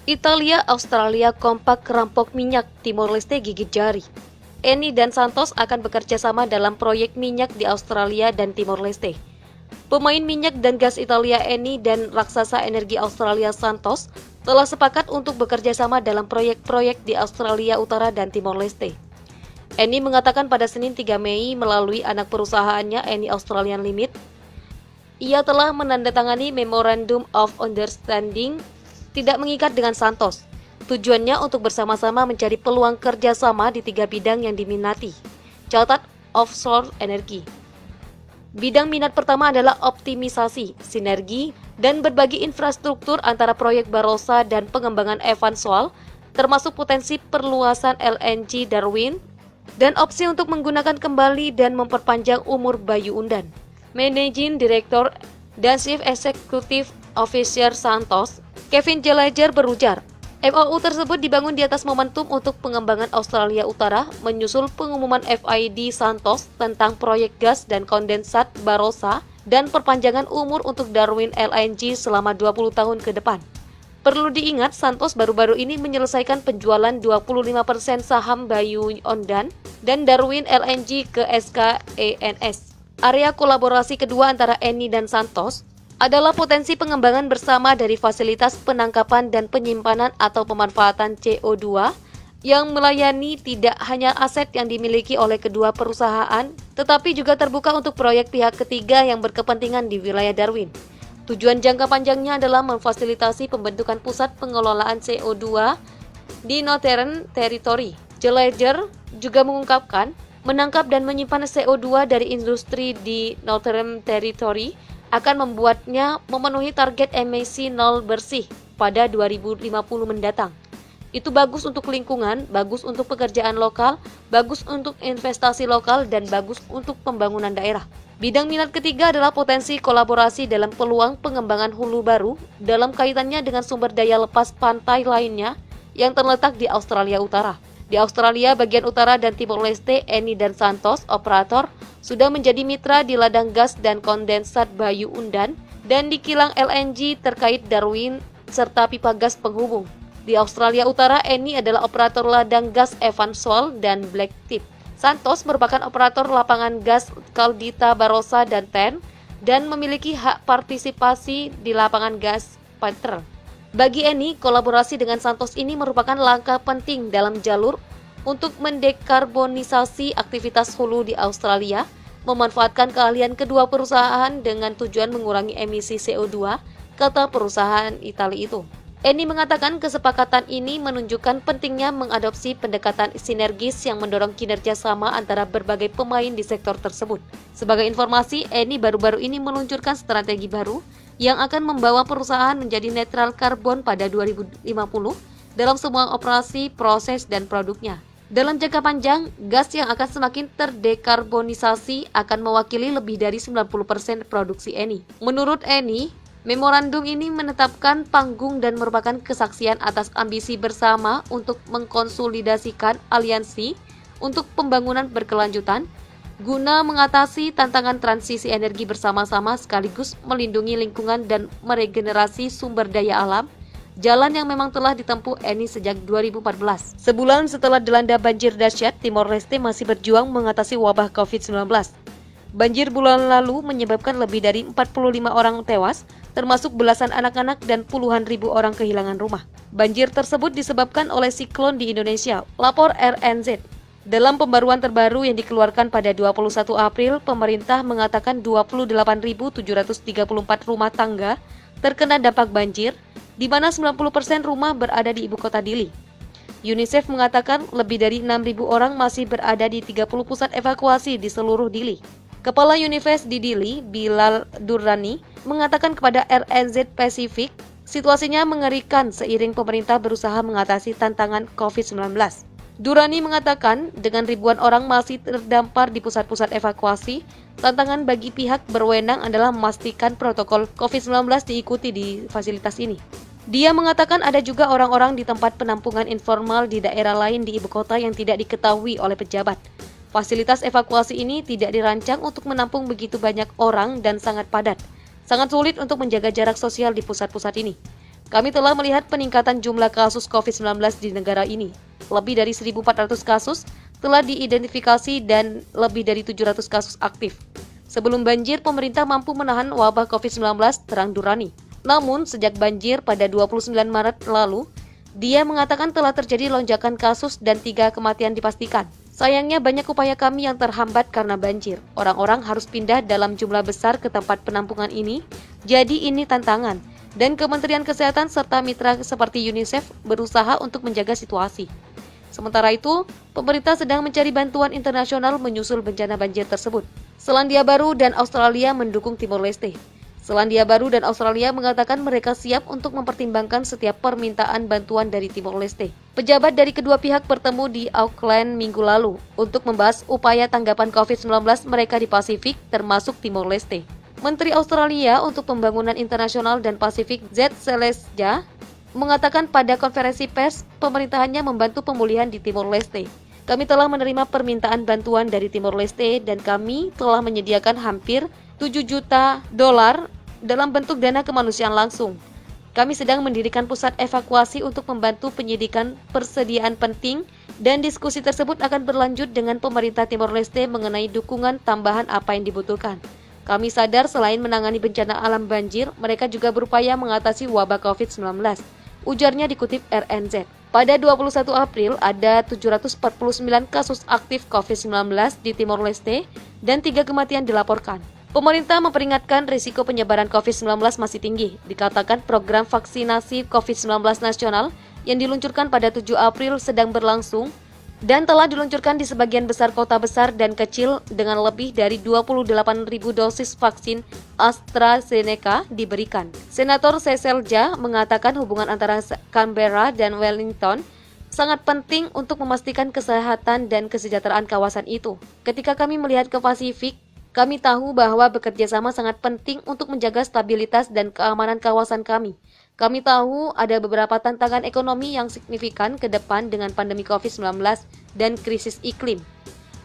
Italia, Australia kompak kerampok minyak, Timor Leste gigit jari. Eni dan Santos akan bekerja sama dalam proyek minyak di Australia dan Timor Leste. Pemain minyak dan gas Italia Eni dan raksasa energi Australia Santos telah sepakat untuk bekerja sama dalam proyek-proyek di Australia Utara dan Timor Leste. Eni mengatakan pada Senin 3 Mei melalui anak perusahaannya Eni Australian Limit, ia telah menandatangani Memorandum of Understanding tidak mengikat dengan Santos. Tujuannya untuk bersama-sama mencari peluang kerjasama di 3 bidang yang diminati. Catat offshore energi. Bidang minat pertama adalah optimisasi, sinergi, dan berbagi infrastruktur antara proyek Barossa dan pengembangan Evanswald, termasuk potensi perluasan LNG Darwin, dan opsi untuk menggunakan kembali dan memperpanjang umur Bayu Undan. Managing Director dan Chief Executive Officer Santos, Kevin Gallagher berujar, MOU tersebut dibangun di atas momentum untuk pengembangan Australia Utara menyusul pengumuman FID Santos tentang proyek gas dan kondensat Barossa dan perpanjangan umur untuk Darwin LNG selama 20 tahun ke depan. Perlu diingat, Santos baru-baru ini menyelesaikan penjualan 25% saham Bayu Undan dan Darwin LNG ke SKENS. Area kolaborasi kedua antara Eni dan Santos adalah potensi pengembangan bersama dari fasilitas penangkapan dan penyimpanan atau pemanfaatan CO2 yang melayani tidak hanya aset yang dimiliki oleh kedua perusahaan, tetapi juga terbuka untuk proyek pihak ketiga yang berkepentingan di wilayah Darwin. Tujuan jangka panjangnya adalah memfasilitasi pembentukan pusat pengelolaan CO2 di Northern Territory. Gallagher juga mengungkapkan, menangkap dan menyimpan CO2 dari industri di Northern Territory akan membuatnya memenuhi target emisi nol bersih pada 2050 mendatang. Itu bagus untuk lingkungan, bagus untuk pekerjaan lokal, bagus untuk investasi lokal, dan bagus untuk pembangunan daerah. Bidang minat ketiga adalah potensi kolaborasi dalam peluang pengembangan hulu baru dalam kaitannya dengan sumber daya lepas pantai lainnya yang terletak di Australia Utara. Di Australia bagian utara dan Timor Leste, Eni dan Santos, operator, sudah menjadi mitra di ladang gas dan kondensat Bayu Undan dan di kilang LNG terkait Darwin serta pipa gas penghubung. Di Australia Utara, Eni adalah operator ladang gas Evanswald dan Blacktip. Santos merupakan operator lapangan gas Caldita Barossa dan TEN dan memiliki hak partisipasi di lapangan gas Petrel. Bagi Eni, kolaborasi dengan Santos ini merupakan langkah penting dalam jalur untuk mendekarbonisasi aktivitas hulu di Australia, memanfaatkan keahlian kedua perusahaan dengan tujuan mengurangi emisi CO2, kata perusahaan Italia itu. Eni mengatakan kesepakatan ini menunjukkan pentingnya mengadopsi pendekatan sinergis yang mendorong kinerja sama antara berbagai pemain di sektor tersebut. Sebagai informasi, Eni baru-baru ini meluncurkan strategi baru yang akan membawa perusahaan menjadi netral karbon pada 2050 dalam semua operasi, proses, dan produknya. Dalam jangka panjang, gas yang akan semakin terdekarbonisasi akan mewakili lebih dari 90% produksi Eni. Menurut Eni, memorandum ini menetapkan panggung dan merupakan kesaksian atas ambisi bersama untuk mengkonsolidasikan aliansi untuk pembangunan berkelanjutan, guna mengatasi tantangan transisi energi bersama-sama sekaligus melindungi lingkungan dan meregenerasi sumber daya alam, jalan yang memang telah ditempuh Eni sejak 2014. Sebulan setelah dilanda banjir dahsyat, Timor Leste masih berjuang mengatasi wabah COVID-19. Banjir bulan lalu menyebabkan lebih dari 45 orang tewas, termasuk belasan anak-anak dan puluhan ribu orang kehilangan rumah. Banjir tersebut disebabkan oleh siklon di Indonesia, lapor RNZ. Dalam pembaruan terbaru yang dikeluarkan pada 21 April, pemerintah mengatakan 28.734 rumah tangga terkena dampak banjir, di mana 90% rumah berada di ibu kota Dili. UNICEF mengatakan lebih dari 6.000 orang masih berada di 30 pusat evakuasi di seluruh Dili. Kepala UNICEF di Dili, Bilal Durrani, mengatakan kepada RNZ Pacific, situasinya mengerikan seiring pemerintah berusaha mengatasi tantangan COVID-19. Durrani mengatakan, dengan ribuan orang masih terdampar di pusat-pusat evakuasi, tantangan bagi pihak berwenang adalah memastikan protokol COVID-19 diikuti di fasilitas ini. Dia mengatakan ada juga orang-orang di tempat penampungan informal di daerah lain di ibu kota yang tidak diketahui oleh pejabat. Fasilitas evakuasi ini tidak dirancang untuk menampung begitu banyak orang dan sangat padat. Sangat sulit untuk menjaga jarak sosial di pusat-pusat ini. Kami telah melihat peningkatan jumlah kasus COVID-19 di negara ini. Lebih dari 1.400 kasus telah diidentifikasi dan lebih dari 700 kasus aktif. Sebelum banjir, pemerintah mampu menahan wabah COVID-19 terang durani. Namun, sejak banjir pada 29 Maret lalu, dia mengatakan telah terjadi lonjakan kasus dan 3 kematian dipastikan. Sayangnya banyak upaya kami yang terhambat karena banjir. Orang-orang harus pindah dalam jumlah besar ke tempat penampungan ini, jadi ini tantangan. Dan Kementerian Kesehatan serta mitra seperti UNICEF berusaha untuk menjaga situasi. Sementara itu, pemerintah sedang mencari bantuan internasional menyusul bencana banjir tersebut. Selandia Baru dan Australia mendukung Timor Leste. Selandia Baru dan Australia mengatakan mereka siap untuk mempertimbangkan setiap permintaan bantuan dari Timor Leste. Pejabat dari kedua pihak bertemu di Auckland minggu lalu untuk membahas upaya tanggapan COVID-19 mereka di Pasifik, termasuk Timor Leste. Menteri Australia untuk Pembangunan Internasional dan Pasifik, Z. Selesja, mengatakan pada konferensi pers pemerintahannya membantu pemulihan di Timor Leste. Kami telah menerima permintaan bantuan dari Timor Leste dan kami telah menyediakan hampir $7 juta dalam bentuk dana kemanusiaan langsung. Kami sedang mendirikan pusat evakuasi untuk membantu penyidikan persediaan penting dan diskusi tersebut akan berlanjut dengan pemerintah Timor Leste mengenai dukungan tambahan apa yang dibutuhkan. Kami sadar selain menangani bencana alam banjir, mereka juga berupaya mengatasi wabah COVID-19. Ujarnya dikutip RNZ. Pada 21 April, ada 749 kasus aktif COVID-19 di Timor Leste dan 3 kematian dilaporkan. Pemerintah memperingatkan risiko penyebaran COVID-19 masih tinggi. Dikatakan program vaksinasi COVID-19 nasional yang diluncurkan pada 7 April sedang berlangsung dan telah diluncurkan di sebagian besar kota besar dan kecil dengan lebih dari 28.000 dosis vaksin AstraZeneca diberikan. Senator Selesja mengatakan hubungan antara Canberra dan Wellington sangat penting untuk memastikan kesehatan dan kesejahteraan kawasan itu. Ketika kami melihat ke Pasifik, kami tahu bahwa bekerja sama sangat penting untuk menjaga stabilitas dan keamanan kawasan kami. Kami tahu ada beberapa tantangan ekonomi yang signifikan ke depan dengan pandemi COVID-19 dan krisis iklim.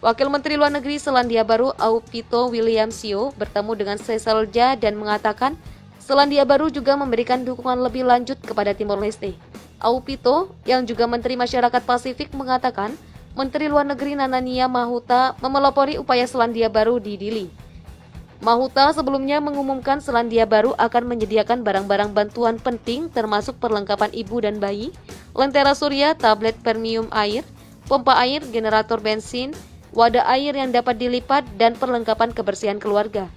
Wakil Menteri Luar Negeri Selandia Baru Aupito Williamsio bertemu dengan Selesja dan mengatakan Selandia Baru juga memberikan dukungan lebih lanjut kepada Timor Leste. Aupito, yang juga Menteri Masyarakat Pasifik, mengatakan Menteri Luar Negeri Nanania Mahuta memelopori upaya Selandia Baru di Dili. Mahuta sebelumnya mengumumkan Selandia Baru akan menyediakan barang-barang bantuan penting termasuk perlengkapan ibu dan bayi, lentera surya, tablet premium air, pompa air, generator bensin, wadah air yang dapat dilipat, dan perlengkapan kebersihan keluarga.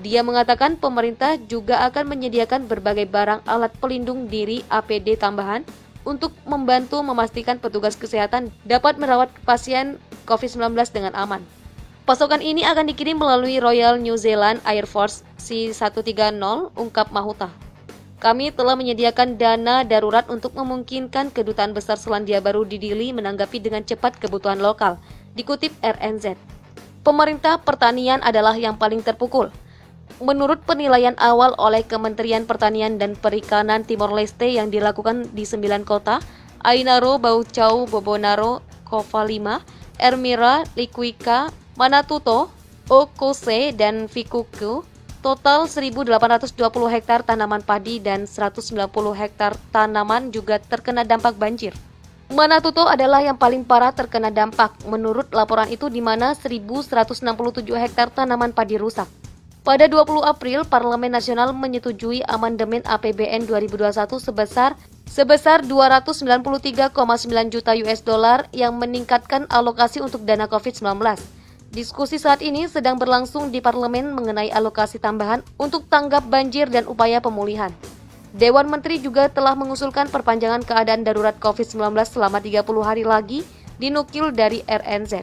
Dia mengatakan pemerintah juga akan menyediakan berbagai barang alat pelindung diri APD tambahan untuk membantu memastikan petugas kesehatan dapat merawat pasien COVID-19 dengan aman. Pasokan ini akan dikirim melalui Royal New Zealand Air Force C-130, ungkap Mahuta. Kami telah menyediakan dana darurat untuk memungkinkan Kedutaan Besar Selandia Baru di Dili menanggapi dengan cepat kebutuhan lokal, dikutip RNZ. Pemerintah pertanian adalah yang paling terpukul. Menurut penilaian awal oleh Kementerian Pertanian dan Perikanan Timor Leste yang dilakukan di 9 kota, Ainaro, Baucau, Bobonaro, Kofalima, Ermira, Likuika, Manatuto, Okose, dan Vikuku, total 1.820 hektar tanaman padi dan 190 hektar tanaman juga terkena dampak banjir. Manatuto adalah yang paling parah terkena dampak, menurut laporan itu di mana 1.167 hektar tanaman padi rusak. Pada 20 April, Parlemen Nasional menyetujui amandemen APBN 2021 sebesar 293,9 juta US dollar yang meningkatkan alokasi untuk dana COVID-19. Diskusi saat ini sedang berlangsung di parlemen mengenai alokasi tambahan untuk tanggap banjir dan upaya pemulihan. Dewan Menteri juga telah mengusulkan perpanjangan keadaan darurat COVID-19 selama 30 hari lagi, dinukil dari RNZ.